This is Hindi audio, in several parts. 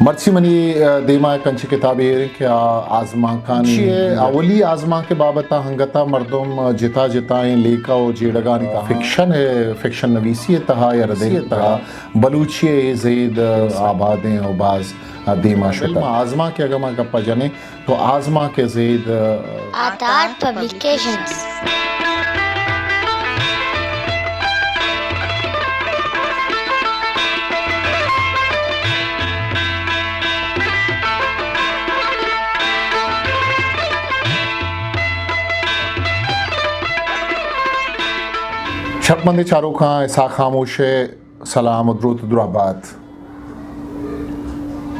मर्ची मनी देमा कंची किताब के आजमा कानी अवली आजमा के बाबता हंगता मर्दम जिता जिताएं लेका ओ जेडगानी फिक्शन है फिक्शन नवीसी तहा या रदे तहा बलूची ज़ेद आबादें और बाज देमा शुता आजमा के अगर मैं गप्पा जाने तो आजमा के ज़ेद आतार पब्लिकेशंस छपमंदी चारों खां ऐसा खामोश सलाम द्रुत दुराबाद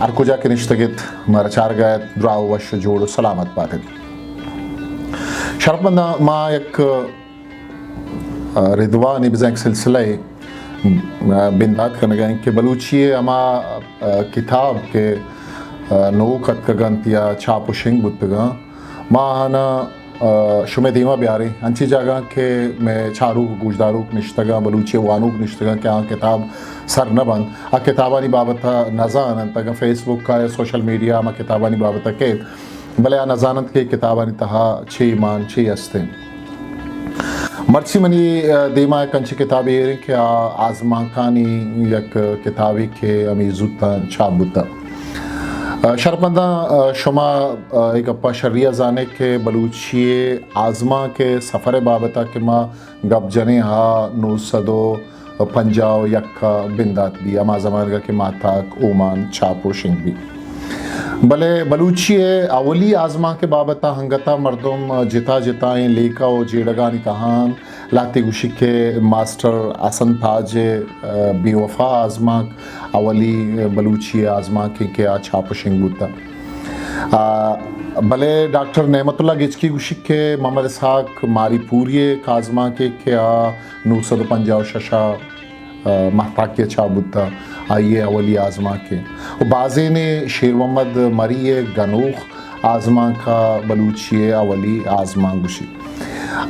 अरकुजा के निश्तगित मर चार गए द्राव वश जोड़ सलामत पाते शरपमंदा माँ एक रिदवा निबज़ एक सिलसिला बिंदात करने गए कि बलूची अमा किताब के नो कत कगंतिया छापो शिंग बुतगा माँ ना शुमे दीमा ब्यारे अंची जगह के मैं चारू गुजदारू निश्तगा बलूची वानू निश्तगा क्या किताब सर न बंद आ किताबानी बाबता नजान तक फेसबुक का सोशल मीडिया में किताबानी बाबता के भले आ नजानत के किताबानी तहा छे ईमान छे हस्ते मर्ची मनी दीमा कंची किताब ये के आजमा कानी यक किताबी के अमीजुता छाबुता शरपंदा शुमा एक अपा शरिया जाने के बलूची आजमा के सफ़र बाबता के माँ गप जने हा नूसदो पंजाब यक्का बिंदात भी अमा जमान के माताक ओमान छापो शिंग भी भले बलूची अवली आजमा के बाबता हंगता मर्दम जिता जिताएं लेका ओ जेडगानी कहान लाती गुशी के मास्टर आसन ताज बेवफा आजमा अवली बलूची आजमा के आ छाप शिंगूता भले डॉक्टर नेमतुल्ला गिचकी गुशी के मोहम्मद इसहाक मारी पूरी काजमा के आ नूसद पंजाब शशा महताकिया छाबुता आइए अवली आजमा के और बाज़े ने शेर मोहम्मद मरी गनूख आजमा का बलूची अवली आजमा गुशी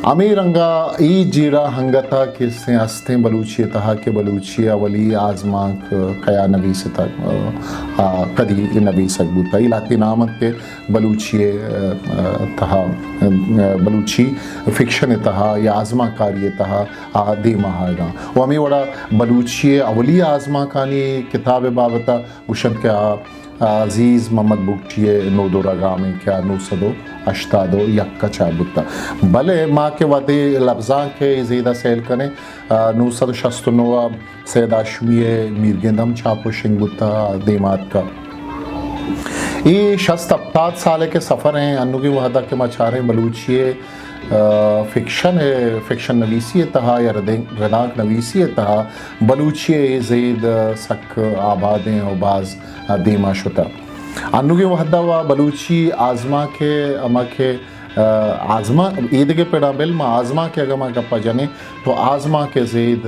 अमीरंगा ई जीरा हंगता किसने हस्ते बलूची तहा के बलूची अवली आजमा कया नबी से तक कदी नबी सकबूता इलाती नामत के बलूची तहा बलूची फिक्शन तहा या आजमा कारी तहा आदि महागा वो हमें बड़ा बलूची अवली आजमा कानी किताब बाबता उशद के अजीज़ मोहम्मद बुगटिए नोदोरा गामे क्या नूसदो अश्तादो यक्का चाबुता भले माँ के वादे लफ्ज़ा के ज़ीदा सेल करें नूसद शस्तुनवा सैदाशुए मीरगेंदम छापो शिंगुता देमात का ये शस्त अब्ताद साले के सफ़र हैं अन्नू की वहदा के मचारे बलूची फिक्शन है फिक्शन नवीसी तहा या रदाक नवीसी तहा बलूची ज़ेद सक आबादें और बाज़ दीमा शुता अन्नू के वहदा व बलूची आजमा के अमा के आजमा ईद के पेड़ाबिल में आजमा के अगर मैं गप्पा जाने तो आजमा के ज़ेद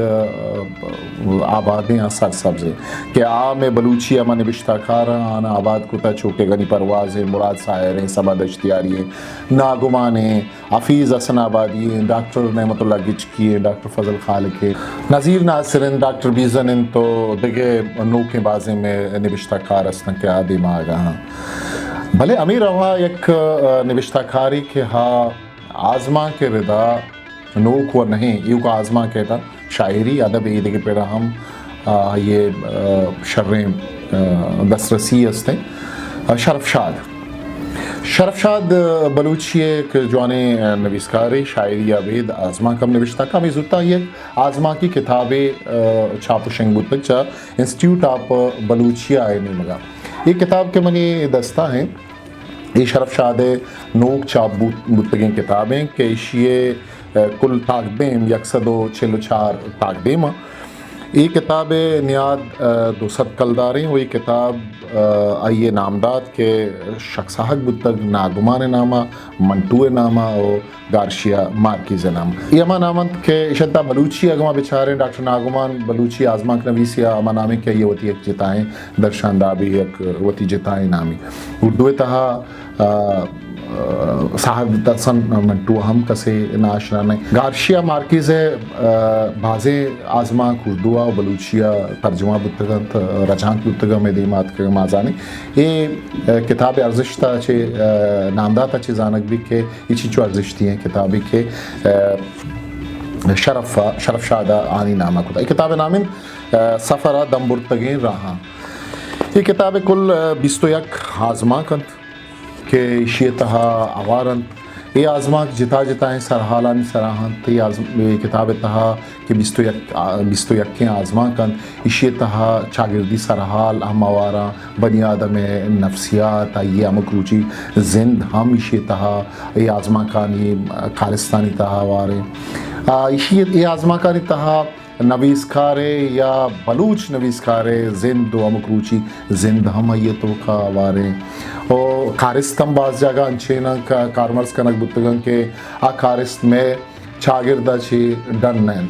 आबादें सर सब्ज़े कि आ में बलूची अमा निबिश्ता खारा आना आबाद कुता चौके गनी परवाज़ मुराद सायर सबद अश्तियारी नागुमाने हफीज़ हसन आबादी डॉक्टर नेमतुल्ला गिचकी डॉक्टर फजल खालिक नज़ीर नासिरन डॉक्टर बीजन तो दिगे नो के बाज़े में निबिश्ता कार हसन के आदि मागा भले अमीर रवा एक निबिश्ताकारी के हा आजमा के रिदा नोक व नहीं यू का आजमा कहता शायरी अदब ईद के पेड़ा हम ये शर्रें दसरसी हस्ते शरफशाद बलूची एक जवाने नविस्कारी शायरी आवेद आजमा कम नविश्ता का मिजुता ये आजमा की किताबें छाप शंगुतचा इंस्टीट्यूट ऑफ बलूचिया आए नहीं मगा ये किताब के मनी दस्ता हैं ये शरफशाद नोक छाप बुतगें किताबें के इशिए कुल ताकदेम यकसदो छिलो चार ताकदेम ये किताब नियाद दोसत कलदारें वही किताब आइए नामदाद के शख्साहक बुतग नागुमान नामा मंटूए नामा और गार्शिया मार्किज़ नाम ये अमा नामत के शद्दा बलूची अगमा बेचारे डॉक्टर नागुमान बलूची आजमा नवीसिया अमा नामे के ये वती एक जिताएँ दर्शानदाबी एक वती जिताएँ नामी उर्दू तहा साहब दसन मंटू हम कसे नाशना ने गार्शिया मार्किज़ बाज़े आज़मा कुर्दुआ बलूचिया तर्जुमा बुतगंत रजांत बुतगा में दीमात के माजाने ये किताब अर्जिश्ता चे नामदाता चे जानक भी के इची चो अर्जिश्ती हैं किताबी के शरफ शादा आनी नामा कुता ये किताब नामिन सफ़रा दम्बुर्तगें राहा ये किताब कुल 21 आज़मा कंत के इशियतहा आवारन ये आज़मा जिता जिताएँ सरहालानी सराहन ये किताब तहा कि 21 के आज़मा कन इशियतहा चागिर्दी सरहाल हम आवारा बनी आदम नफ्सियात ये अमुक रुचि जिंद हम इशियतहा ये आज़मा कानी खालिस्तानी तहा वारे इशियत ये आज़मा कानी तहा नवीसकारे या बलूच नवीसकारे जिंद अमुक रुचि जिंद हम ये तो का वारे और कारिस्तम बाज जगह अंचेना का कारमर्स कनक बुतगन के आ कारिस्त में छागिरदा छी डन नैन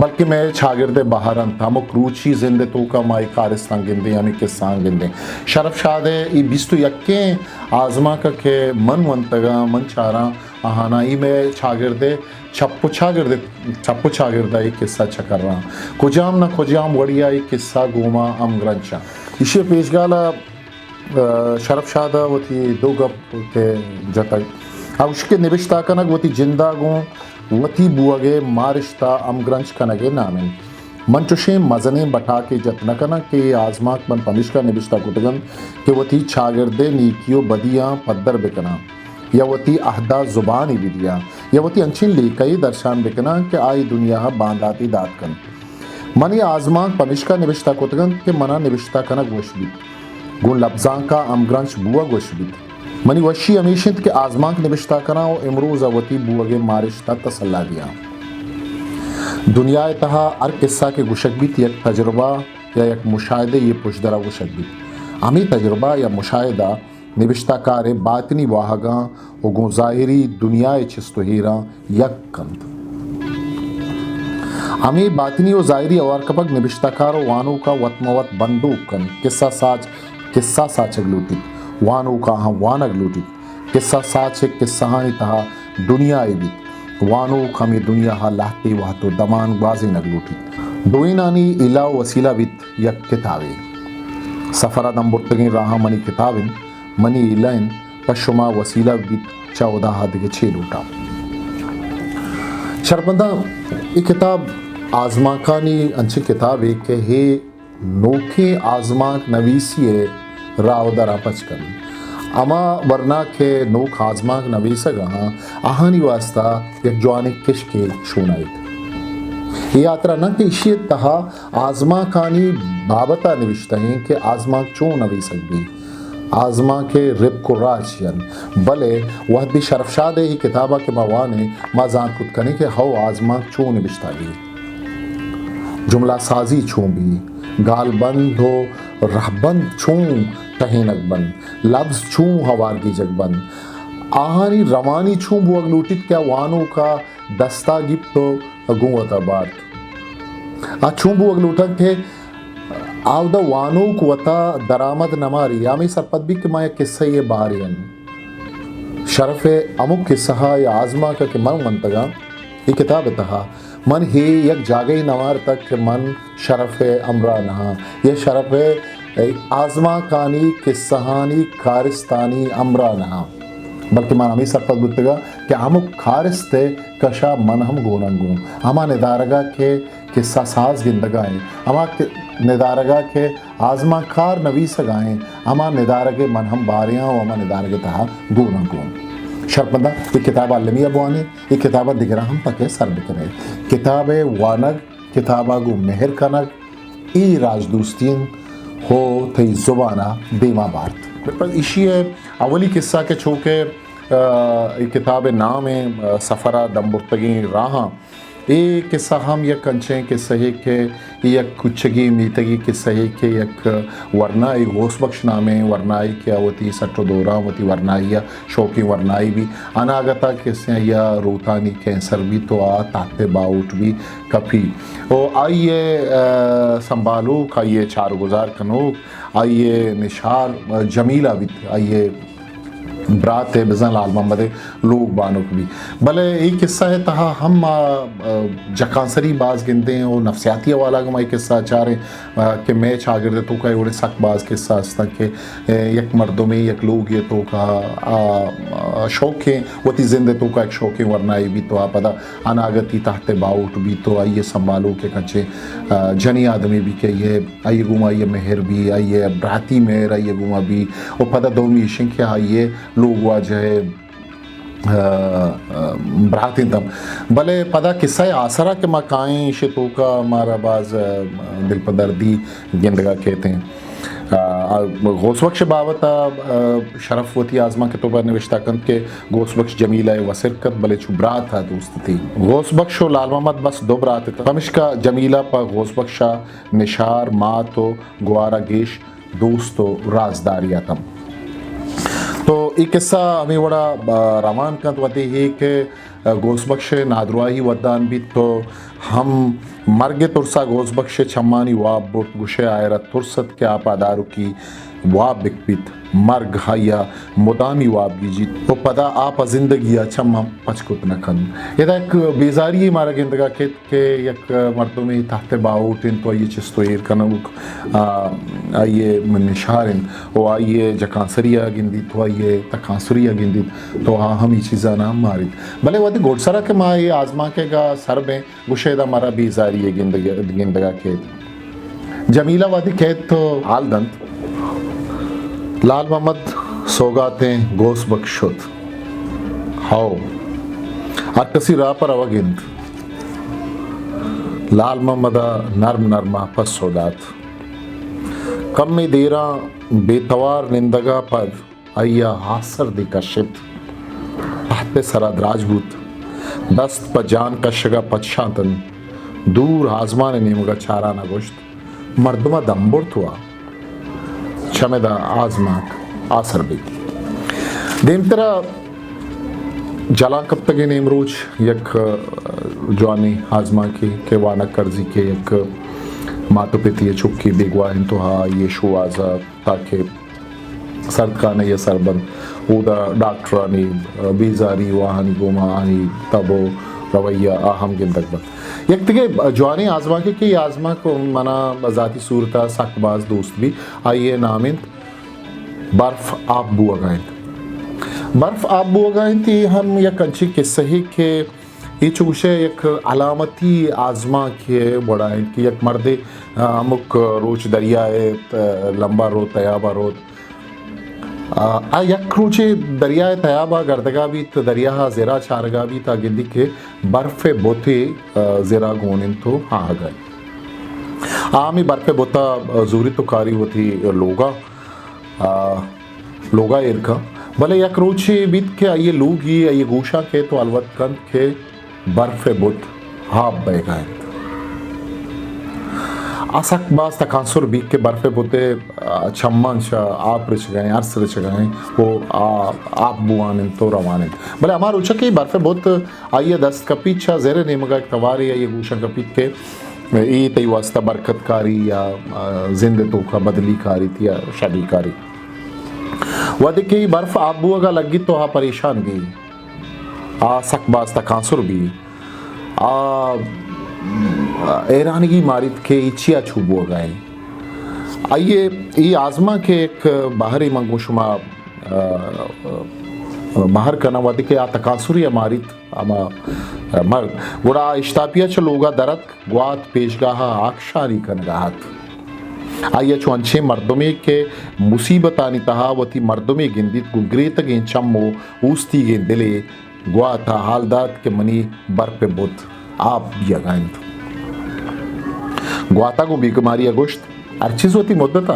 बल्कि मैं छागिरदे बाहरन तमुक रुचि जिंदे तो का माई कारिस्तान गिंदे यानी किस्सा गिंदे शरफ शादे ई 21 आज़मा का के मन वंतगा मन चारा आहाना ई में छागिरदे छप्पू छागिरदा ये किस्सा छकर रहा कुजाम ना कुजाम वड़िया ये किस्सा गोमा अम ग्रंचा इसे पेशगाला शरफ शादा वती दो गप के जतक अब उसके निविष्टा कनक वती जिंदा गो वती बुआगे मारिश्ता अमग्रंच कनगे नामिन मंचुशे मजने बटा के जतना कनक के आज़माक बन पमिश्का निविष्टा कुटगन के वती छागिरदे नीकियो बदियाँ पद्दर बिकना या वती अहदा जुबान विदिया या वती अंचिन लेकई दर्शान बिकना के आई दुनिया बांधाती दात कन मनी आज़माक पमिश्का निविष्टा कुटगन के मना निविष्टा कनक वशबी गुण लफ्जां का अमग्रंच बुआ गोशबित मनी वशी अमीशित के आज़माक निविष्टा कना और इमरोज अवती बुआगे मारिश्ता तसल्ला दिया दुनिया तहा हर किस्सा के गुशकबित एक तजुर्बा या एक मुशाहिदे ये पुशदरा गुशकबित अमी तजुर्बा या मुशाहिदा निविष्टा कार बातनी वाहगा और गो ज़ाहिरी दुनिया चिस्तहीरा यक कंत अमी बातनी और ज़ाहिरी अवार कपक निविष्टा कार वानों का वतमवत बंदूक कन किस्सा साच अगलूटित वानों का हाँ वान अगलूटित किस्सा साच किस्सा हाँ तहा दुनिया भी वानों खमी दुनिया हा लाहती वाह तो दमान बाजी नगलूटित दोइनानी इला वसीला बित यक किताबे सफरा दम्बुर्तगिन राहा मनी किताबिन मनी इलाइन पशुमा वसीला बित 14 दिगे 6 लूटा शर्मंदा ये किताब आज़मा कानी अच्छी किताब है कि हे नोखे आज़माक नवीसिए रावदरा पचकन अमा वरना के नोख आज़माक नवीसगा आहानी वास्ता एक जवानी किशके शोनाइत ये यात्रा न कि इशी तहा आज़मा कानी बाबता निविष्टा हैं कि आज़मा चो नवीसक भी आज़मा के रिब को राशियन भले वह भी शरफशाद ही किताबा के मवाने माजान खुद कने के हव आज़मा चो निविष्टा भी जुमला साजी छूं भी गालबंद हो रहबंद छूं तहीनक बन लफ्ज छूं हवारगी जगबन आहानी रवानी छूं बुअग लूटित क्या वानों का दस्ता गिप तो गुंवता बात आ छूं बुअग लूटक के आवदा वानों को वता दरामद नमारी यामी सरपद भी कि माया किस्सा ये बारियन शरफ़े अमुक किस्सा या आज़मा का कि मन मंतगा ये किताब तहा मन ही यक जागई नवार तक मन शरफ़ अमरा नहा ये शरफ़ आज़मा कानी किस्सानी खारिस्तानी अमरा नहा बल्कि मन हमी सरपद बुतगा कि अमुक खारिस्ते कशा मन हम गोनंगू हमा निदारगा के किस्सा साज गिंदगाएँ हमा निदारगा के आज़मा खार नवीस गाएँ हमा निदारगे मन हम बारियाँ व हमा निदारगे तहा गोनंगू शर्मंदा ये किताब आलमिया बुआने ये किताब दिगरा हम पके सर बिकरे किताब वानग किताबा गु मेहर कनक ई राजदूस्तीन हो थई जुबाना बेमा बार्त पर इशी अवली किस्सा के छोके ये किताब नाम है सफ़रा दम्बुर्तगी राहा ये किस्सा हम यक कंचे के सही के यक कुछगी मीतगी के सही के यक वरनाई गोस बख्श नामे वरनाई क्या होती सट्टो दोरा होती वरनाइया शौकी वरनाई भी अनागता किस्से या रोतानी कैंसर भी तो आ ताकते बाउट भी कभी ओ आइए संभालो खाइए चार गुजार कनोक आइए निशार जमीला भी आइए ब्रात है बिजन लाल मोहम्मद लोग बानुक भी भले एक किस्सा है तहा हम जकांसरी बाज गिनते हैं और नफसियाती वाला का एक किस्सा चाह रहे कि मैं शागिर्द तो का उड़े सक बाज किस्सा हस्ता कि एक मर्दों में एक लोग ये तो का शौक है वती जिंदे तो का एक शौक है वरना ये भी तो आप पता अनागति ताहते बाउट भी तो आइए संभालो के कच्चे जनी आदमी भी के ये आइए गुमा ये मेहर भी आइए ब्राती मेहर आइए गुमा भी और पता दो मीशिंग के आइए लोग वाजह ब्रातीन तम भले पदा किस्सा आसरा के मकाएं शितो का हमारा बाज दिल पर दर्दी गिंदगा कहते हैं गौसबख्श बाबता शरफवती आजमा के तो पर निविश्ता कंद के गौसबख्श जमीला वसिरकत भले छुब्रा था दोस्त थी गौसबख्श और लाल मोहम्मद बस दो ब्रात था कमिश्का जमीला पर गौसबख्शा निशार माँ तो गुआरा गेश दोस्तो राजदारिया तम तो एक किस्सा हमें बड़ा रमान कंत वती है कि गोसबख्श नादरुआही वदान भी तो हम मर्ग तुरसा गोसबख्श छम्मानी वाब बुट गुशे आयरा तुरसत के आपादारू की वाब बिकपित मर्ग हाया मुदामी वाब गिजी तो पदा आप जिंदगी छम्मा पचकुत न खन ये एक बेजारी मारा गिंदगा के एक मर्दों में ताहते बाउटिन तो ये चिस्तो एर कनउक आइए निशारिन ओ आइए जकांसरिया गिंदी तो आइए तकांसुरिया गिंदी तो हाँ हम ये चीज़ा नाम मारी भले वादी गोडसरा के माँ ये आजमा के गा सर में गुशेदा मारा बेजारी है गिंदगा के जमीला वादी कहत तो हाल दंत लाल मोहम्मद सौगातें गोस बख्शुत हाओ और कसी राह पर अवगिंद लाल मोहम्मदा नर्म नरमा पस सौदात कम में देरा बेतवार निंदगा पर अय्या हासर दी कशित पहते सरद राजपूत दस्त पर जान कशगा पच्छातन दूर आजमान नेमगा चारा न गोश्त मर्दमा दम्बुर हुआ शमेदा आजमाक आसर भी देमतरा जला कब तक नेमरोज यक जवानी आजमा की के वाना कर्जी के एक मातो पिती चुपकी बेगवा तो हा ये शो आजा ताकि सर्द खाना ये सरबंद उदा डॉक्टरानी बेजारी वाहनी गोमानी तबो रवैया आहम गिंदक बंद एक तके जवानी आजमा के आजमा को मना ज़ाती सूरता सकबाज दोस्त भी आइए नामिंद बर्फ आप बुआ गाइंद बर्फ आप बुआ गाइंद थी हम या कंची के सही के ये चूशे एक अलामती आजमा के बड़ा है कि एक मर्दे अमुक रोच दरिया है लंबा रो तयाबा रो यक रोचे दरिया तयाबा गर्दगा भी तो दरिया ज़ेरा चारगा भी था गिंदी के बर्फ़ बोते ज़ेरा गोनिन तो हाँ गए आमी बर्फ़ बोता जूरी तो कारी होती लोगा इरका भले यक रोचे बीत के आइए लोग ही आइए गोशा के तो अलवत कंद के बर्फ़ बोत हाफ बह गए आसक बास तकांसुर बीक के बर्फ़े बोते छम्मन आप रिच गए अर्स रिच गए वो आप बुआन तो रवान भले हमारे उचक ही बर्फ़े बहुत आइए दस्त कपीत छा ज़ेरे नेमगा एक तवारी आइए गूशा कपीत के ये तई वास्ता बरकत कारी या जिंदे तो का बदली कारी थी या शादी कारी वह देखिए बर्फ़ आप बुआ का लगी तो हाँ परेशान भी आसक बास तकांसुर भी ऐरानगी मारित के इच्छिया छुबो गए आइए ये आजमा के एक बाहरी मंगोशुमा बाहर करना वादी के आ तकासुरी मारित आमा मर्द गुड़ा इश्तापिया चलोगा दरत ग्वात पेशगाहा आक्षारी कनगाहत आइए चुअंछे मर्दमे के मुसीबतानी तहावती मर्दमे गिंदित गुगरेत गे चम्मो ऊस्ती गे दिले ग्वाता हालदात के मनी बर पे बुत आप बिया गाइंद ग्वाता को बीमारी अगोश्त अर्चिज होती मुद्दता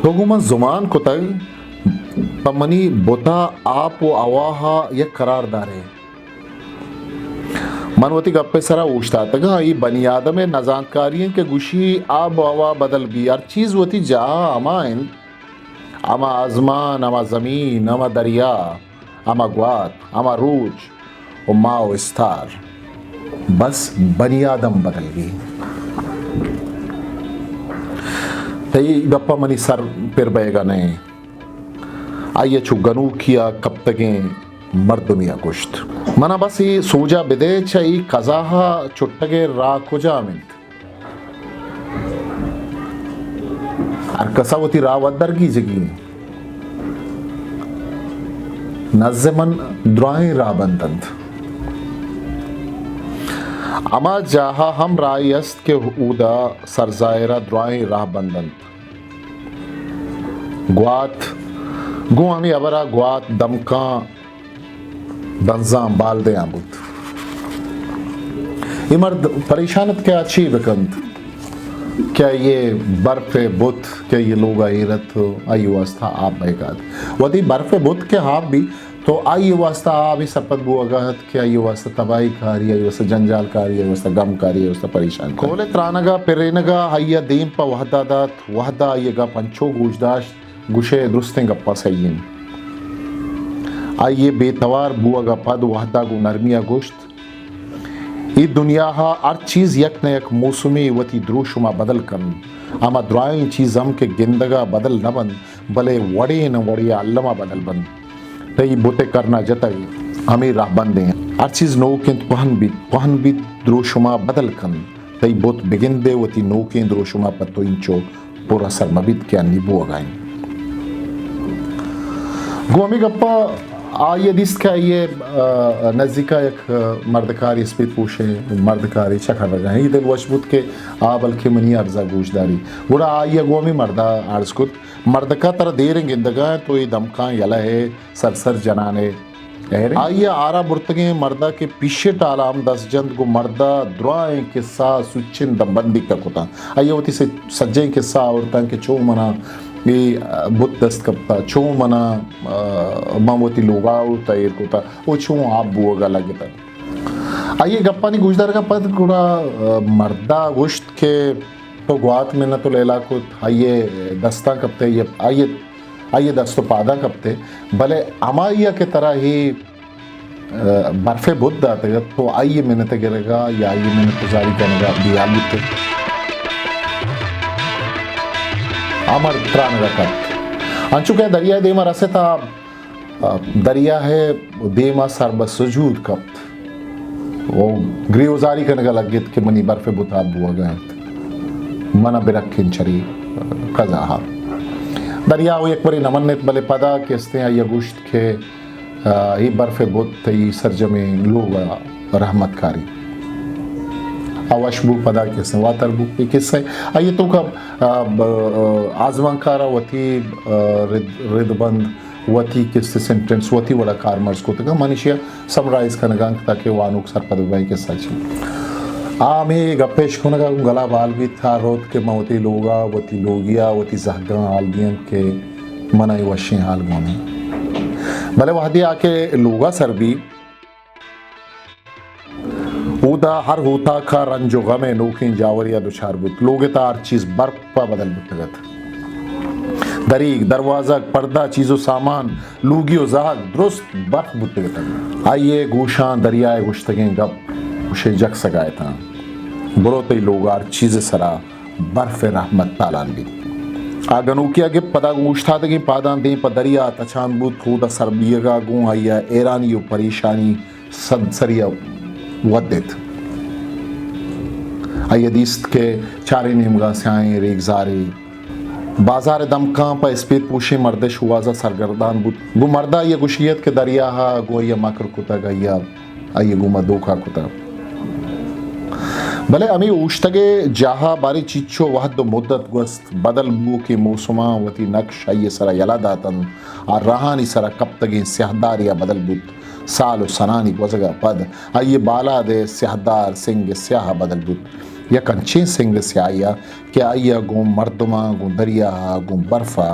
हुकूमत जुमान को तक पमनी बोता आप वो अवाहा या करारदार है मनवती गप्पे सरा उछता तक ये बनियादम नजानकारियों के गुशी आब हवा बदल भी हर चीज़ होती जा अमाइन अमा आजमान अमा ज़मीन अमा दरिया अमा ग्वात अमा रूज और माओ इस्तार बस बनियादम बदल गई तई गप्पा मनी सर फिर बहेगा नहीं आइए छु गनू किया कब तक मर्दमिया गुश्त मना बस ये सोजा बिदे चई कजाहा चुट्टगे रा कुजा मिंत और कसावती रावदर की जगी नज़मन द्राई राबंदंत अमा जहा हम रायस्त के उदा सरजायरा द्राई राबंदंत ग्वात गु हमें अबरा ग्वात दमका दंजाम बाल दे आबुत इमर्द परेशानत क्या अच्छी बकंत क्या ये बर्फ बुत क्या ये लोग आयरत आई वास्ता आप बैकाद वदी बर्फ बुत के हाफ भी तो आई वास्ता आप सरपत बुआगत क्या ये वास्ता तबाही कारी आई वास्ता जंजाल कारी आई वास्ता गम कारी आई वास्ता परेशान कोले त्रानगा पेरेनगा हय्या दीम प वहदादात वहदा आइएगा पंचो गुजदाश गुशे दुरुस्ते गप्पा सहीन आइए बेतवार बुआगा पद वहदा गु नरमिया गोश्त ई दुनिया हा हर चीज़ यक न यक मौसमी वती द्रोशुमा बदल कन आमा द्राई चीज़ हम के गिंदगा बदल न बन भले वड़े न वड़े अल्लमा बदल बन तई बोते करना जतई हमें राह बंदे हर चीज़ नो के पहन भी द्रोशुमा बदल कन तई बोत बिगिन दे वती नो के द्रोशुमा पतो इंचो पूरा सरमबित क्या निबो अगाइन गोमी गप्पा आइए दिस का ये नज़दीका एक मर्दकारी स्पीड पूछे मर्दकारी चखा लगा है इधर वशबुत के बल्कि मनी अर्जा गोशदारी बुरा आइए गोमी मर्दा आर्ज कुत मर्द का तरह देर गिंदगा तो ये दमका यला है सरसर जनाने आइए आरा बुर्तगे मर्दा के पीछे टालाम 10 जंद को मर्दा द्राएं किस्सा सुचिन दबंदी का कुता आइए वती से सज्जे किस्सा औरतां के चो मना ये बुत दस्त कपता चो मना मामोती लोगाव तैर कोता वो चो आप बुआगा लगे था आइए गप्पा नहीं गुजदार का पद कुड़ा मर्दा गुश्त के तो ग्वात में न तो लेला को आइए दस्ता कपते ये आइए दस्तो पादा कपते भले अमाइया के तरह ही बर्फे बुद्ध आते तो आइए मिन्नत गिरेगा या आइए मिन्नत जारी करेगा बिया बुद्ध अमर त्रान रखत अंचु के दरिया देमा रसे था दरिया है देमा सरब सुजूद कप्त वो ग्रीवजारी करने का लगित के मनी बर्फे बुता बुआ गए मना बिरखिन चरी कज़ाहा दरिया वो एक बारी नमन्नत भले पदा किसते हैं ये गुश्त के ही बर्फे बुत तई सरजमे लोग रहमत कारी अवशबू पदा किसने वातरबू की किससे आइए तो कब आजमाकारा वती रिदबंद वती किससे सेंटेंस वती बड़ा कारमर्स को तक मनुष्य समराइज करने का ताकि वानुक सर पदवाई के सच में गप्पेश होने का गला बाल भी था रोत के मवती लोगा वती लोगिया वती जहगा आलगियन के मनाई वशी हाल गोने भले वहदी आके लोगा सर भी उदा हर होता का रंजो गमे नोखिन जावरिया दुचार बुत लोगे तार चीज बर्फ पा बदल बुतगत दरीक दरवाजा पर्दा चीजो सामान लूगियो जहाग दुरुस्त बर्फ बुतगत आइए गोशां दरियाए गुश्तगे गप उसे जग सगाए था बरोते लोगार चीज सरा बर्फ रहमत तालान भी आगनु किया के पदा गुश्ता तक पादान दे पदरिया तछान बुत खुदा सरबियगा गु आइया ईरानियो परेशानी सद सरिया वद्दित आयदिस्त के चारे नेमगा स्याएं रेगजारे बाजार दमका पर स्पेद पूछे मर्दश हुआजा सरगर्दान बुत गु मर्दा ये गुशियत के दरिया हा गो ये मकर कुता गया आइए गुमा दोखा कुता भले अमी उश्तगे जहा बारी चिच्चो वहद मुद्दत गस्त बदल बू के मौसमा वती नक्श आइए सरा यला दातन और रहानी सरा कब तगे स्याहदार या बदल बुत साल सनानी वजगा पद आइए बाला दे स्याहदार सिंह स्याह बदल बुत या कंचे सिंह स्याया क्या आइया गो मर्दमा गो दरिया गो बर्फा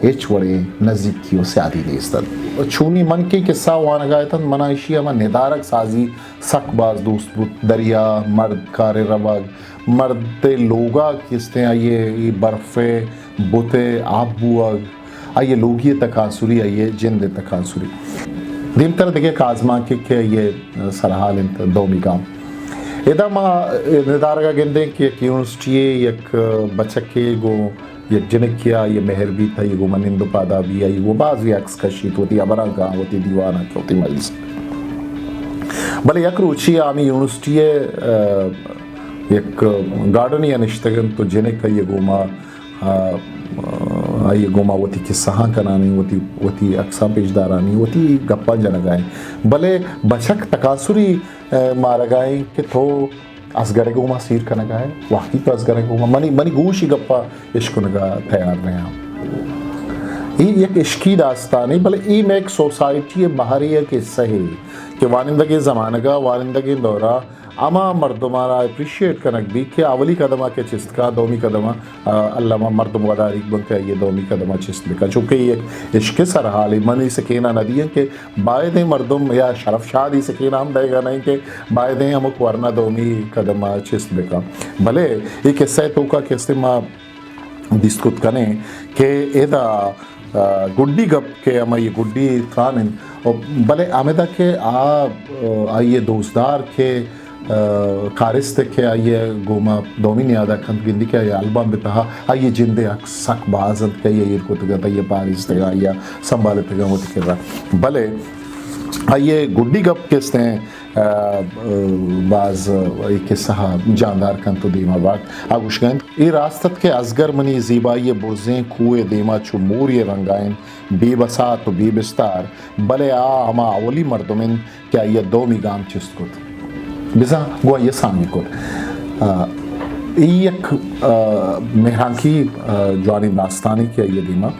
एच वड़े नज़दीकियों से आदि देस्तन छूनी मन के किस्सा वान गायतन मनाइशिया में निदारक साजी सकबाज दोस्त बुत दरिया मर्द कार रवाग मर्द लोगा किस्ते आइए बर्फे बुते आप बुआग आइए लोगिए तकासुरी आइए जिंद तकासुरी दिन तरह देखिए काजमा के ये सरहाल दो मिकाम इदा मा निदारगा गेंदे कि एक यूनिवर्सिटी एक बचके गो एक जनकिया ये मेहरबी था ये गो मनिंदो पादा भी आई वो बाज यक्स कशीत होती अबरा गा होती दीवाना होती मजलिस भले एक रुचि आमी यूनिवर्सिटी एक गार्डन या निश्तगन तो जनक ये गोमा ये गोमा होती कि सहा करानी होती अक्सा पेशदारानी होती गप्पा जनगाएं भले बचक तकासुरी मारगाएं कि तो असगरे गोमा सीर का नगाए वाकई तो असगरे गोमा मनी गूशी गप्पा इश्क नगा तैयार रहे हम ये एक इश्की दास्तान है भले ई में एक सोसाइटी बाहरी के सही कि वानिंदगी ज़माने का वानिंदगी दौरा अमा मर्दमारा अप्रिशिएट कनक भी कि अवली कदमा के चिस्त का दोमी कदमा अल्लामा मर्दम वदारिक बन के ये दोमी कदमा चिस्त का चूँकि एक इश्क सरहाली मनी सकीना नदी है कि बायदें मर्दम या शरफ शादी सकीना हम देगा नहीं कि बायदें अमुक वरना दोमी कदमा चिस्त का भले ये किस्से तो का किस्से माँ डिस्कुट कने कि एदा गुड्डी गप के अमा ये गुड्डी त्रानिन और भले आमेदा के ये दोस्तदार के कारिस्ते के आइए गोमा दोमिन यादा खंत गिंदी के एल्बम बिता आइए जिंदे अक्सक बाजंत के ये को तगा ये पारिस तगा या संभाले तगा वो तगा भले आइए गुड्डी गप किसते बाज एक सहा जानदार खंत तो दीमा बात आगुशगंत ये रास्तत के असगर मनी ज़ीबाई बुर्ज़ें कुएं देमा चुमूर ये रंगाइन बेबसा तो बेबिस्तार भले हमा अवली मर्दमिन क्या ये दोमी गाम चिस्त कुत बिजा गो ये सामी को एक मेहरांकी जवानी दास्तानी के ये दीमा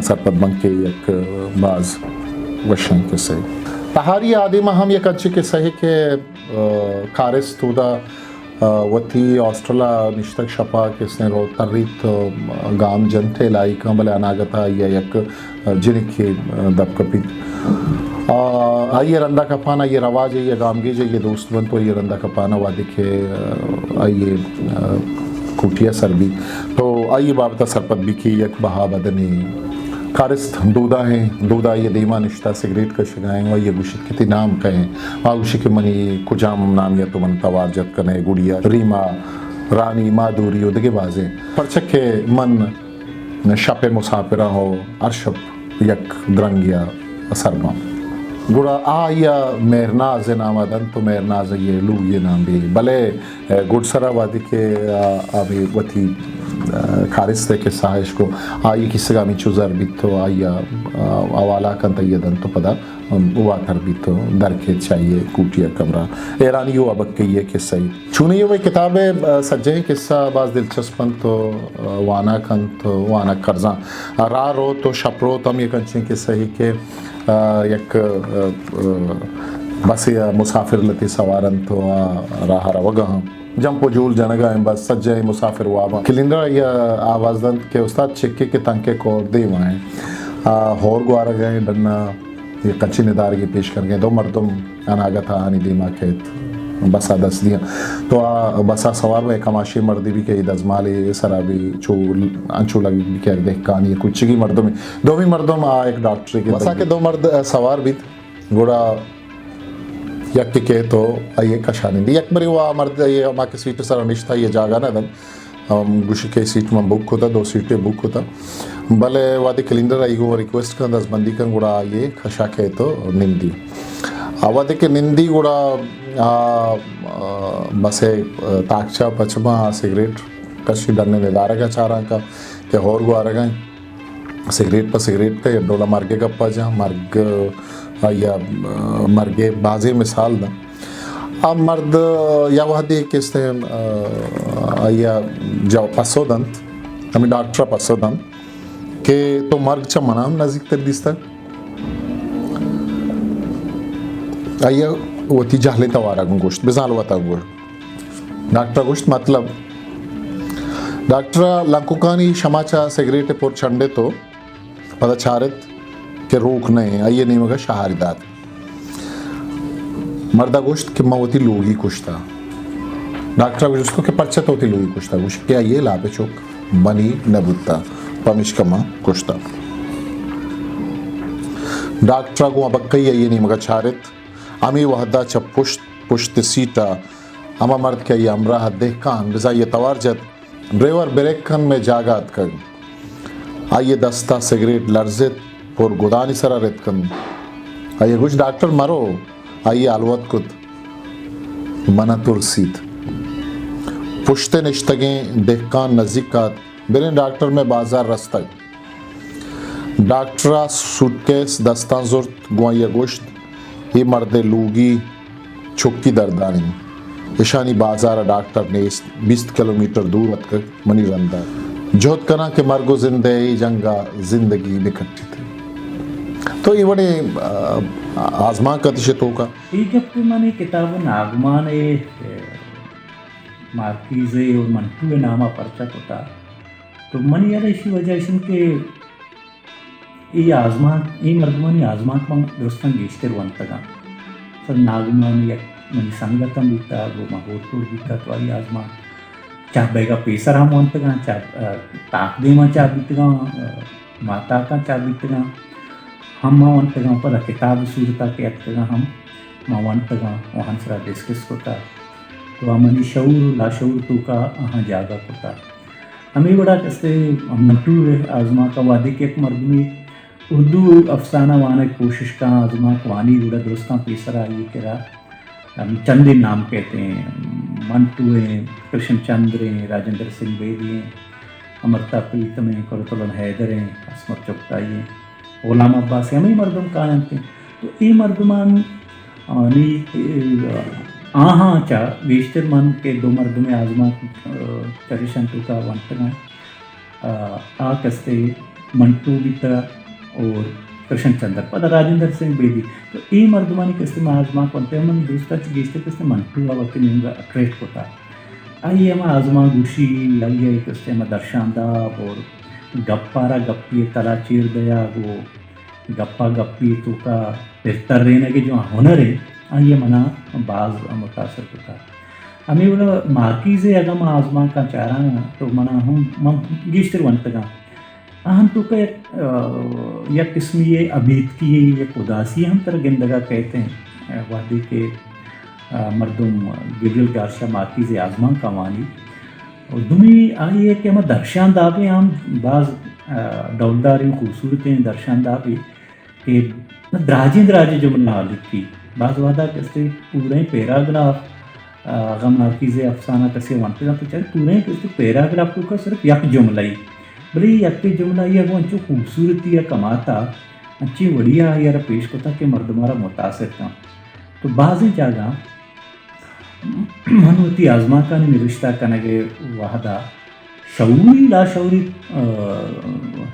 सरपत बंक के एक बाज वशन के से तहारी आदिमा हम एक अच्छे के सही के कारिस तूदा वती ऑस्ट्रेला निश्तक शपा किसने रो तर्रीत गाम जनते लाई का भले अनागता ये एक जिनकी दबकपी आइए रंदा का पाना ये रवाज है ये गामगी जो ये दोस्त बन तो ये रंदा का पाना वादे के आइए कुटिया सरबी तो आइए बाबता सरपत भी की एक बहा बदनी कारिस्त दूधा हैं दूधा ये दीमा निश्ता सिगरेट का शिगाएँ और ये गुशित कितनी नाम कहें आगुशी के मनी कुजाम नाम या तो मन तवारजत कने गुड़िया रीमा रानी माधुरी उदगे बाजे परचक के मन शपे मुसाफिरा हो अरशब यक द्रंगिया असरमा गुड़ा या मेरनाज नाम अदन तो मेरनाज ये लू ये नाम भी भले गुड़सरा वादी के अभी वती खारिस्ते के साहिश को ये किसी का मिचु जर भी तो आया अवाला कन तयदन तो पदा हुआ कर भी तो दर के चाहिए कुटिया कमरा ऐरानी यो अब के ये किस्सा ही चुने ये वही किताबें सज्जे किस्सा बाज दिलचस्प तो वाना कन तो वाना कर्जा रा रो तो शपरो तम ये कंचे के सही के एक बस या मुसाफिर लती सवारन तो राह रवगा जंपो जूल जनगा बस सज्जे मुसाफिर वाबा किलिंदर या आवाज़दन के उस्ताद चिक्के के तंके को दे वाएं होर गुआरा गए डरना ये कच्ची निदार की पेश कर गए दो मर्दम अनागत आनी दीमा खेत बसा दस दिया तो बसा सवार में कमाशी मर्दी भी कही दजमाली सराबी चूल अंचू लगी भी कह देख कहानी कुछ की मर्दों में दो भी मर्दों में एक डॉक्टर के बसा के दो मर्द सवार भी गुड़ा यक के तो ये कशानी दी एक बारी वो मर्द ये हमारे के सीट सर अनिश था ये जागा ना दन गुशी के सीट में बुक होता दो सीटें बुक होता भले वादी कैलेंडर आई को रिक्वेस्ट कर दस बंदी का गुड़ा ये खशा के तो निंदी आवादे के निंदी गुड़ा बसे ताकचा पचमा सिगरेट कशी डरने निदारा का चारा का के होर गो आ रहा सिगरेट पर सिगरेट का या डोला मार्गे का पजा मार्ग या मर्गे बाजे मिसाल ना अब मर्द या वह दे किसने या जब पसोदंत हमें डॉक्टर पसोदंत के तो मर्ग चा मनाम नज़दीक तर दिसता आया वो ती जाहले तवारा गोश्त बेजाल वता गोश्त डॉक्टर गोश्त मतलब डॉक्टर लंकुकानी क्षमाचा सिगरेट पोर छंडे तो पता चारत के रोक नहीं आइए नहीं मगर शहारिदात मर्दा गोश्त कि मवती लोगी कुश्ता डॉक्टर गोश्त के परचत होती लोगी कुश्ता गोश्त क्या ये लापे चौक बनी नबुत्ता पमिश कमा कुश्ता डॉक्टर को अब कई ये नहीं मगर चारत अमी वहदा च पुष्ट सीटा अमा मर्द के ये अमरा देख कान रजा ये तवारजत ड्राइवर ब्रेक खन में जागात कर आइए दस्ता सिगरेट लर्जित पुर गुदानी सरा रेत कन आइए कुछ डॉक्टर मरो आइए अलवत कुत मना तुलसीत पुश्ते निश्तगें देहकान नज़दीकात बिन डॉक्टर में बाजार रस्ता डॉक्टरा सूटकेस दस्तां जुर्त गुआया गोश्त ये मर्दे लूगी छुक्की दर्दानी ईशानी बाजार डॉक्टर ने 20 किलोमीटर दूर हटकर मनी रंदा जोत कना के मर्गो जिंदे जंगा जिंदगी बिखट्टी थी तो ये बड़े आजमा कतिशत होगा ये जब मैंने किताब नागमान मार्कीज़े और मंटू नामा पर्चा होता तो मन यार इसी वजह से के ये आजमा ये मर्दमानी आजमा मंग दोस्तान गेस्टर वंतगा सर नागमान या मन संगतम बिता वो माहौल बिता तो आई आजमा चाह बेगा पैसा हम वंतगा चाह ताक दे मा चाह बितगा माता का चाह बितगा हम वंतगा पर किताब सूरता के अतगा हम वंतगा वहाँ सरा डिस्कस होता तो हमारी शऊर लाशऊर तो का अहाँ जागा होता हमें बड़ा कैसे मंटू आजमा का वादे के एक मर्द में उर्दू अफसाना वाने कोशिश का आजमा वानी बड़ा दोस्तां पेसरा ये करा चंदे नाम कहते हैं मंटू हैं कृष्ण चंद्र हैं राजेंद्र सिंह बेदी हैं अमृता प्रीतम हैं कुरतुलन हैदर हैं असमत चुगताई हैं गुलाम अब्बास हमें मर्दम का जानते हैं तो ये मर्दमान आहा चा बेशतर मन के दो मर्द में आजमा चरिशंतु का वंटना आ कस्ते मंटू बिता और कृष्ण चंद्र पद राजेंद्र सिंह बेदी तो ये मर्दमानी कस्ते में आजमा बनते हैं मन दूसरा गेस्ते कस्ते मंटू आवती निंगा अट्रैक्ट होता आइए हम आजमा गुशी लगे कस्ते में दर्शानदाब और गप्पारा गप्पी तला चीर दया वो गप्पा गप्पी तो का बेहतर रहने के जो हुनर है आइए मना बाज मुतासर होता हमें बोला मार्कीज़े अगर मैं आजमा का चाह रहा तो मना हम गेस्टर वंतगा हम तो का या किस्म ये अबीत की ये उदासी हम तरह गिंदगा कहते हैं वादी के मर्दुम गिरल गारशा मार्कीज़े आजमा का वानी और दुनी आई है कि हम दर्शानदाबे हम बाज डौलदारी खूबसूरतें दर्शानदाबे के द्राजे जुमला लिखी बाज वादा कैसे पूरे पैराग्राफ गम मार्कीज़े अफसाना कैसे वंतगा तो चाहे पूरे कैसे पैराग्राफ तो का सिर्फ यक जुमला ही भले यक जुमला ये वो अच्छी खूबसूरती या कमाता अच्छी बढ़िया यार पेश होता कि मर्दमारा मुतासर था तो बाज़ जगह मनवती आजमा का निरिश्ता करने के वादा शौरी लाशौरी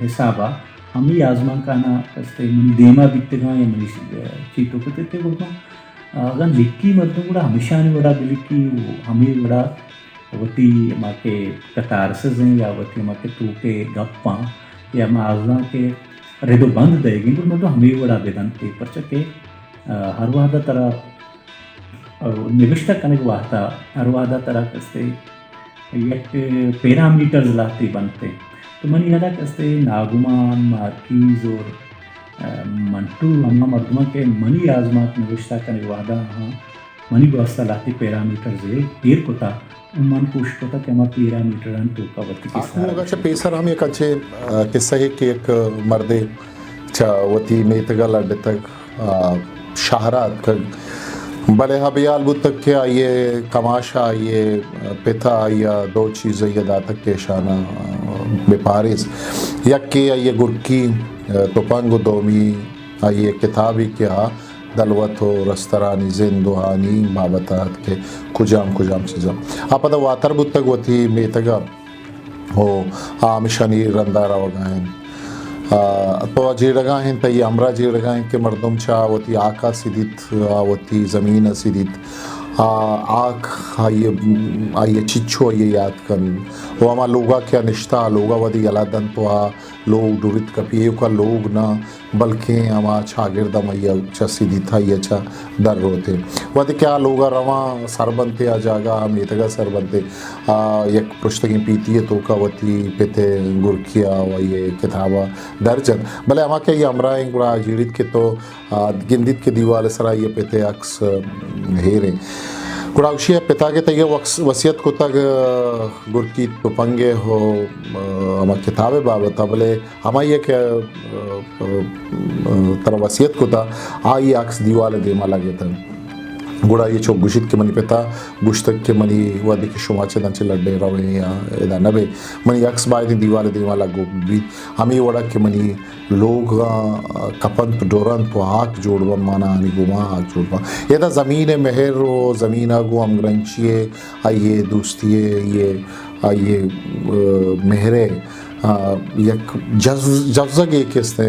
हिसाबा हम ही आजमा का ना कैसे मन देमा बिकतेगा या मनी चीतों को तेते बोलता अगर लिखी मर्दों बड़ा हमेशा नहीं बड़ा लिखी हमें बड़ा वती माँ के कतार से या वती माँ के तूके गप्पा या माँ आजमा के रेदो बंद देगी तो मतलब हमें बड़ा वेदन पेपर चके हर वादा तरह निविष्टा करने को वाता हर वादा तरह कैसे एक पैरामीटर लाते बनते तो मन यादा कैसे नागुमान मार्कीज़ और मंटू अम्मा मर्दमा के मनी आजमा निविष्टा करने वादा हाँ मनी व्यवस्था लाती पैरामीटर जे तीर कोता मन पुष्ट होता कि हमारा पैरामीटर तो का वती के साथ लोग अच्छा पेसर हम एक अच्छे किस्सा है कि एक मर्दे वती मेतगल अड्डे तक शहरात का भले हबियाल बुत तक के आइए कमाशा आइए पिता आइया दो चीज़ें ये दातक के शाना बेपारिस यक के आइए गुरकी तोपंग दोमी आइए किताबी क्या दलवत हो रस्तरानी जिंदुहानी बाबतात के कुजाम चीज़ा आप अदा वातर बुत तक वती मेतगा हो आमिशानी रंदारा वगाएं तो जीड़गा हैं तय अमरा जीड़गा हैं के मर्दम चावती आका सिदित आवती ज़मीन सिदित आख आइए चिच्छो आइए याद कन वो हमारा लोगा क्या निश्ता लोगा वदी अलादन तो लोग डुरित कपिए का लोग ना बल्कि हमारा छागिरदा मैया चा सीधी था ये चा दर रोते वदी क्या लोगा रवा सर बनते आ जागा हम इतगा सर बनते एक पुस्तकें पीती है तो का वती पेते गुरखिया व ये किताबा दर्जन भले हमारा क्या ये अमरा एक बड़ा जीड़ित के तो गिंदित के दीवार सरा ये पेते अक्स हेरे गुड़ाउशिया पिता के तय वसियत को तक गुरकी तुपंगे हो हम किताबें बाबत बोले हम ये के तरह वसियत को था आई अक्स दीवाल दे माला गया था गुड़ा ये चौक गुशित के मनी पिता गुश्तक के मनी वादी के शुमाचे दंचे लड्डे रवे या इधर नबे मनी अक्स बाय दीवाल दे माला गो भी हमें वड़ा के मनी लोग कपंत डोरन तो आँख जोड़वा माना आनी गुमा आँख जोड़वा ये था ज़मीन मेहर रो ज़मीन आगो हम ग्रंचिए आइए दोस्तिए ये आइए मेहरे यक जफ्जग एक किस्ते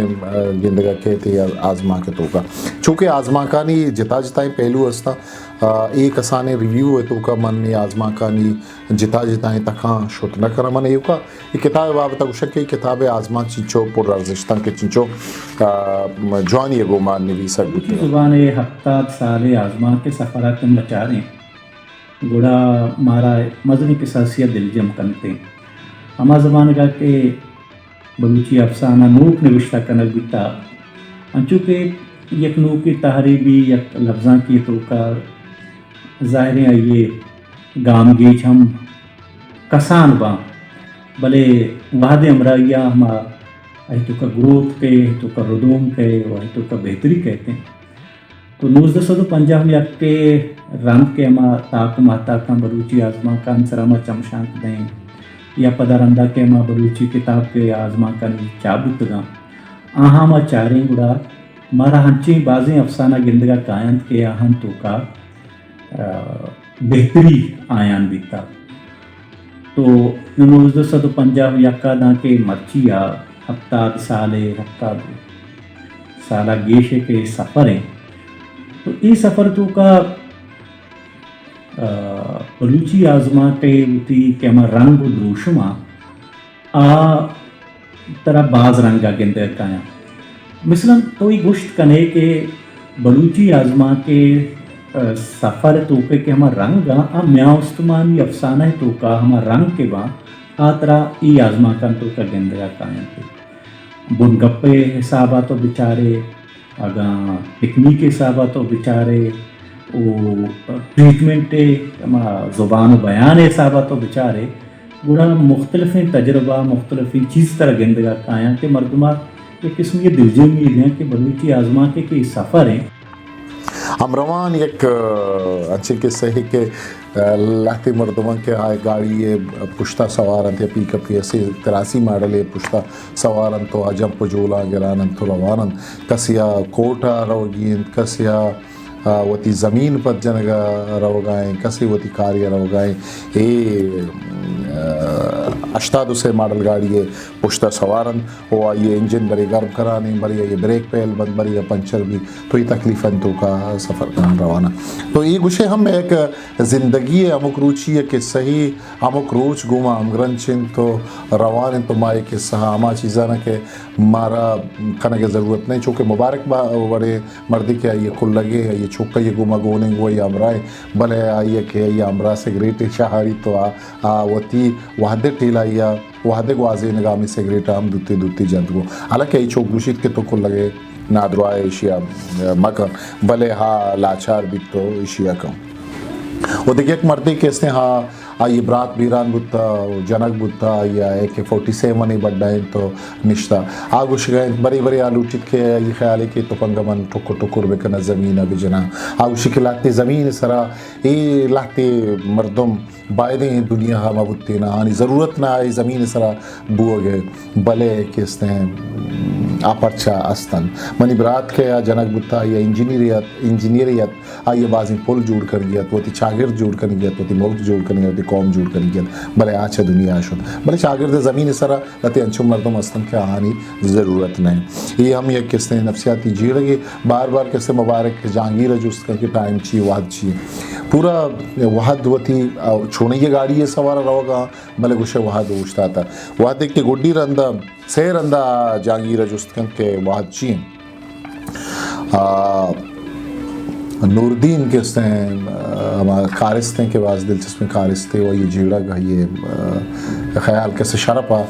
गिंदगा कहते या आज़मा के तो का चूँकि आज़मा का नहीं जिता जिताएं पहलू अस्ता एक असाने रिव्यू है तो का मन में आज़मा का नहीं जिता जिताएं तका शुत न करा मन ये का ये किताब बाबत उशक की किताब आज़मा चिंचो पुर अर्जिश्ता के चिंचो जवान ये गोमान निवी सकती जुबान हफ्ता साले आज़मा के सफ़रा तुम बचा रहे गुड़ा मारा मजनी की सासिया दिलजम करते हमा ज़बान का के बलूची अफसाना नूक निविश्ता कनक बिता चूँकि यक नूक की तहरीबी यक लफ्ज़ा की तो का ज़ाहिर है ये गाम गीच हम कसान बा भले वाद अमराइया हम तो का ग्रोथ के तो का रुदूम के वही तो का बेहतरी कहते हैं तो 1950 यक के रंग के हमा ताक माता का बलूची आज़मा का अंसरामा चमशांक दें या पदारंदा के माँ बलूची किताब के आज़मा का चाबुत गा आहा माँ चारें गुड़ा मारा हंची बाजें अफसाना गिंदगा कायंत के आहन तो का बेहतरी आयान बीता तो 1950 यक्का दा के मर्चिया हफ्ता साला गेशे के सफ़र हैं तो ये सफ़र तो का बलूची आज़मा के उती के मा रंग द्रोशमा आ तरह बाज रंगा गेंदे काया मिसलन तो ये गुश्त कने के बलूची आज़मा के सफ़र तो के हमार रंग आ म्या उस्तमानी अफसाना है तो का हमार रंग के बा आ तरह ये आज़मा का तो का गेंदे काया थे बुन गप्पे हिसाबा तो बेचारे अगा पिकनिक हिसाबा तो बेचारे वो ट्रीटमेंट ज़ुबान बयान हिसाबा तो बेचारे गुड़ा मुख्तलिफ तजर्बा मुख्तलिफ चीज़ तरह गेंदगा काया के मरदमा एक किस्म ये दिलजमी हैं कि बलूची आज़मा के सफ़र हैं अमरवान एक अच्छे किस्से है कि लाती मरदमा के आए गाड़ी ये पुश्ता सवारन थे पिकअप ऐसे 83 मॉडल ये पुश्ता सवारन तो अजम पजोला गिरानन तो रवानन कसिया कोटा रोगीन कसिया वती ज़मीन पर जनगा रवगाएँ कसी वती कार्य रवगाएँ ये अष्टादु से मॉडल गाड़ी है पुश्ता सवारन वो ये इंजन बड़ी गर्म कराने बड़ी ये ब्रेक पैल बंद बड़ी या पंचर भी तो ये तकलीफ़न तो का सफ़र करना रवाना तो ये गुशे हम एक ज़िंदगी अमुक रुचि है कि सही अमुक रोच गुमा अमग्रंचिन तो रवान तो माए के सहा अमा चीज़ा न के मारा खाने की ज़रूरत नहीं चूँकि मुबारक बड़े मर्दी के ये कुल लगे ये चुका ये गुमा गोने गो ये अमराए भले आइए के ये अमरा से ग्रेट शाहरी तो आ वती वादे टीला या वादे ग्वाजे निगामी से ग्रेट हम दूती जंत को हालांकि चौक दूषित के तो कुल लगे नादरुआ एशिया मक भले हाँ लाचार भी तो एशिया कम वो देखिए एक मर्दी कैसे हाँ ये ब्रात बीरान बुत्ता जनक बुत्ता या AK-47 ही बड्डा तो निश्ता आगुश गए बड़ी बड़ी आलूटित के ये ख्याल है कि तो पंगमन टुकुर बेकना ज़मीन अभी जना आगुश के लाते ज़मीन सरा ये लाते मर्दम बायदे दुनिया हम बुत्ती ना आनी ज़रूरत ना आई ज़मीन सरा बुआ गए भले किसते हैं आपरचा अस्तन मनी ब्रात के या जनक बुत्ता या इंजीनियरियत ये बाजी पुल जोड़ कर गया तो शागिर्द जोड़ कर गया तो मुल्क जोड़ कर गया कौम जोड़ कर गया भले अच्छा दुनिया आशुद भले शागिर्द ज़मीन सरा लते अंशुम मर्दम अस्तन के आनी ज़रूरत नहीं ये हम ये किस्ते नफसियाती जी रही बार बार किस्ते मुबारक जहांगीर जुस्त करके टाइम चाहिए वाद चाहिए पूरा वहाद वती छोड़े ये गाड़ी ये सवार रहोगा भले कुछ वहाद उछता था वहाद देख के गुड्डी रंदा सैर रंदा जहांगीर जुस्त करके वाद चाहिए नूरदीन किस्ते हमारे कारिस्ते के बाद दिलचस्पी कारिस्ते वो ये जीड़ा का ये ख्याल कैसे शरपा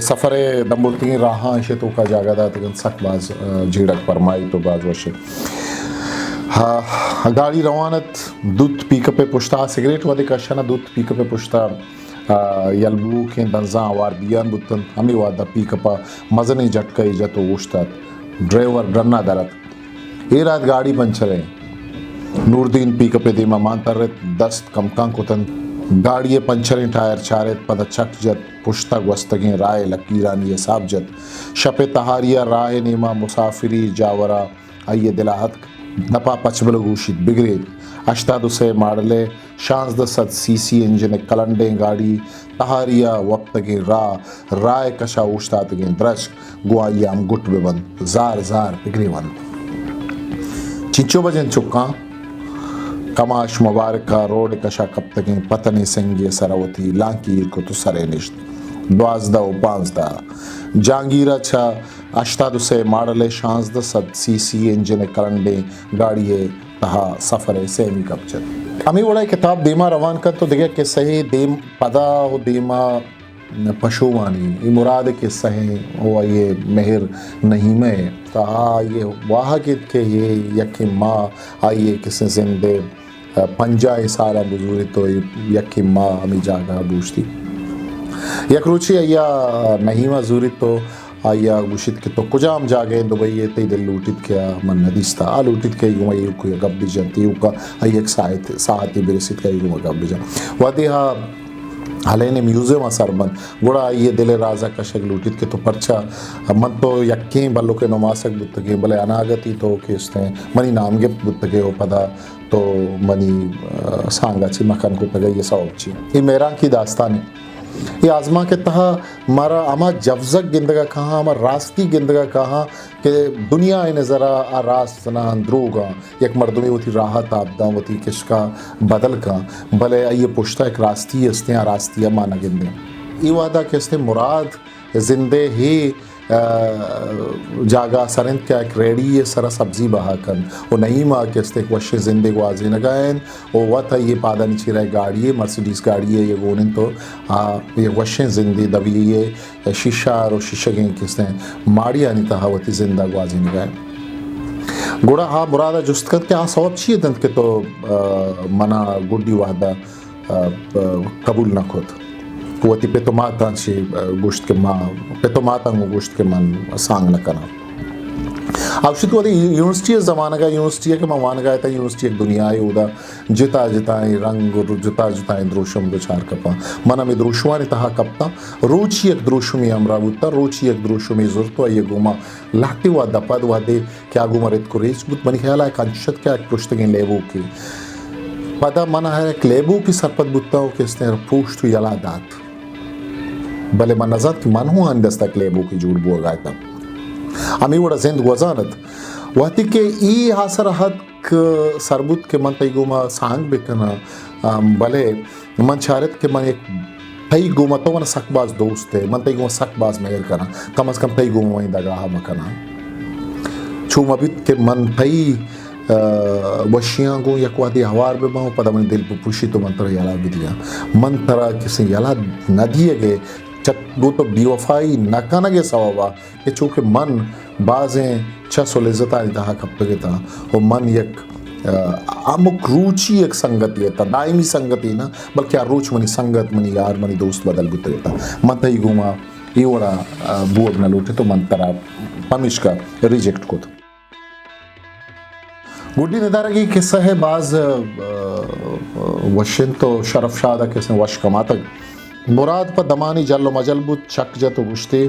सफ़र दम्बुल्ती राह शे तो का जागा था तक सख्त बाज जीड़क परमाई तो बाज वशे हाँ गाड़ी रवानत दूध पिकअप पे पुश्ता सिगरेट वादे कशना दूध पिकअप पे पुश्ता यलबू के दंजा वार बियान बुतन हमी वादा पिकअप मजने झटका इजत उश्ता ड्राइवर डरना दरत ये रात गाड़ी पंचर है नूरदीन पिकअप पे दीमा मानतर दस्त कमकां कुतन गाड़ी पंचरें टायर चारेत पद चक जत पुश्तक वस्तगें राय लकीरानी साब जत शपे तहारिया राय नीमा मुसाफिरी जावरा आइए दिलाहत दपा पचबल गूशित बिगड़े अष्टादु से माडले शांसद सद सीसी इंजन कलंडे गाड़ी तहारिया वक्तगे राय कशा उश्तातगे द्रश गुआयाम गुट बेबंद जार जार बिगड़े वन चिंचो बजन चुक्का कमाश मुबारका रोड कशा कप्तगे पतने संगे सरवती लांकी को तो सरे निश्त द्वाजदा व पांचदा जहांगीरा छा अष्टादु से माडले शांसद सद सीसी इंजन कलंडे गाड़ी है तहा सफर सेमी कपचत अमी वड़ा किताब देमा रवान कर तो देखे कि सही देम पदा हो देमा पशुवानी ये मुराद के सही हो ये मेहर नहीं में तहा ये वाह के ये यकी माँ आइए किसी जिंदे पंजा सारा बुजुर्ग तो यकी माँ हमें जागा बूझती यक रुचि अय्या नहीं मजूरी तो आया गुशित के तो कुजाम जागे दुबई ये ते दिल लूटित क्या मन नदीस्ता आ लूटित के युवा ये कोई गब्बी जनती का एक साहती बिरसित का युवा गब्बी जन वादी हा हले ने म्यूजियम सरबन गुड़ा ये दिले राजा कशक लूटित के तो पर्चा मन तो यक्के बल्लो के नमासक बुत के भले अनागति तो केस्ते मनी नाम के बुत के हो पदा तो मनी सांगाची मकान को तगे ये सावची ये मेरा की दास्तान ये आजमा के तहा मारा अमा जवजक गिंदगा कहाँ अमा रास्ती गिंदगा कहाँ के दुनिया इन ज़रा आ रास्त ना अंदरूगा एक मर्दमी होती राहत आपदा होती किसका बदल का भले ये पुश्ता एक रास्ती हस्ते आ रास्ती माना गिंदे ये वादा किसते मुराद जिंदे ही जागा सरंद क्या एक रेडी ये सारा सब्जी बहा कर वो नहीं माँ किसते एक वश जिंदे को आजे नगायन वो वत ये पादा नीचे रहे गाड़ी है मर्सिडीज गाड़ी है ये गोनिन तो ये वश जिंदे दबी ये शीशा और शीशा के किसते माड़िया नहीं था वती जिंदा को आजे नगायन गुड़ा हाँ मुरादा जुस्त कर क्या सब अच्छी दंत के तो मना गुड्डी वादा कबूल न खुद वती पे तो माता ची गोश्त के माँ पे तो माता को गोश्त के मन सांग न करना अब शित वाली यूनिवर्सिटी ज़माना का यूनिवर्सिटी के मवान का था यूनिवर्सिटी एक दुनिया है उदा जिता जिताएं रंग जुता जुताएं द्रोशम दो चार कपा मना में द्रोशवानी तहा कपता रोची एक द्रोशमी अमरावुता रोची एक द्रोशमी जुर्तो ये गुमा लाते हुआ दपद वादे क्या गुमा रेत को रेच बुत मनी ख्याल है कंशत क्या एक पुश्तकें लेबू की पदा मना है एक लेबू की सरपत बुत्ता हो कि इसने पुष्ट यला दात भले मन नजर की मन हुआ अंदस्तक लेबू की जुड़ बुआ गायता अमी वड़ा जिंद गुजारत वहती के ई हासर हद सरबुत के मन तई गुमा सांग बेकना भले मन चारत के मन एक तई गुमा तो मन सकबाज दोस्त है मन तई गुमा सकबाज मेहर करना कम से कम तई गुमा वहीं दगाह मकना छूम अभी के मन तई वशियाँ को यकवादी हवार में बहु पदा मन दिल पुशी तो मंत्र याला विदिया मंत्र किसी याला नदिए के वो तो बेवफाई नकाना के सवाबा कि चूँकि मन बाजें छसो लिज़्ज़त आई दहा कप्पे था वो मन एक अमुक रुचि एक संगति है दायमी संगति ना बल्कि रुच मनी संगत मनी यार मनी दोस्त बदल बुते था मत ही घुमा ये वड़ा बुअब न लूटे तो मन तरा पमिश का रिजेक्ट को गुड्डी निदारा की किस्सा है बाज वशिन तो शरफ शादा किसने वश कमाता मुराद पर दमानी जल्लो मजलबुत चक जत गुश्ते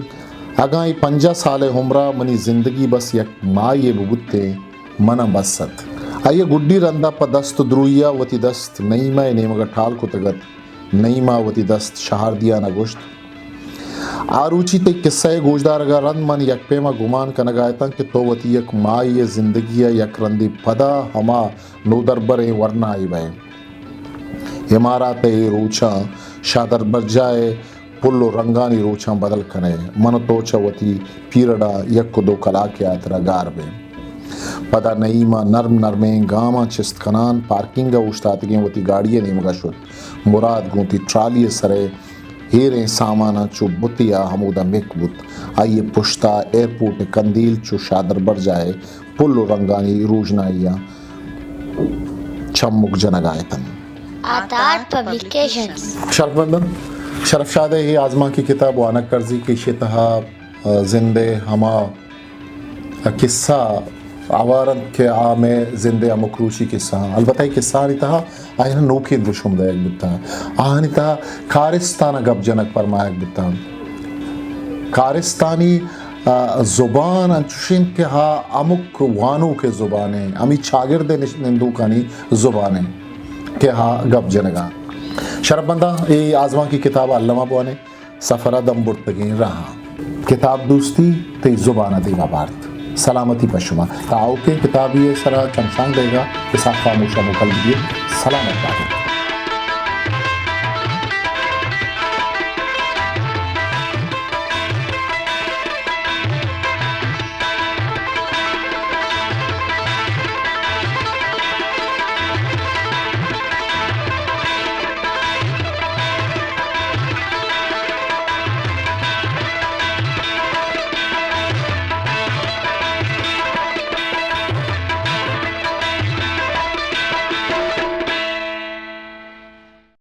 अगाई 50 साल उम्रा मनी जिंदगी बस यक माँ ये बुगुत्ते मना बसत आइए गुड्डी रंदा पर दस्त द्रुइया वती दस्त नई माँ ने मगर ठाल को तगत नई माँ वती दस्त शहर दिया न गुश्त आरुचि ते किस्सा गोजदार अगर रंद मन यक पेमा गुमान का नगायता कि तो वती यक माँ ये जिंदगी यक रंदी पदा हमा नोदरबर वरना आई बे इमारत रोचा शादर बजाए पुल्लो रंगानी रोचा बदल करे मन तोचा वती पीरड़ा यक दो कला के आतरा गार बे पदा नईमा नर्म नरमे गामा चिस्त कनान पार्किंग उश्तातगे वती गाड़िए नेमगा शुद मुराद गुंती ट्राली सरे हेरे सामाना चु बुतिया हमूदा मेकबुत आइए पुश्ता एयरपोर्ट कंदील चु शादर बर जाए पुल्लो रंगानी रोजनाइया चम्मुक जनगायतन। Atar Publications. शरफबंदन शरफशाद ही आज़मा की किताब वानक कर्जी की शितहा जिंदे हमा किस्सा आवारन के आमे जिंदे अमुक्रूशी किस्सा अलबत्ता किस्सा निता आयन नोकी दुशुम दे बिता आनिता कारिस्तान गब जनक परमायक बिता कारिस्तानी ज़ुबान अंचुशिन के हा अमुक वानू के ज़ुबाने अमी चागिर्द निंदू कानी ज़ुबाने के हा गब जनगा शरफबंदा ये आज़मा की किताब अल्लामा बुआने सफ़रा दम बुर्तगी रहा किताब दोस्ती ते ज़ुबान दीवा बार्त सलामती पशुमा ताओ के किताब ये सरा चमशान देगा इसा खामोशा मुकल दिए सलामत बात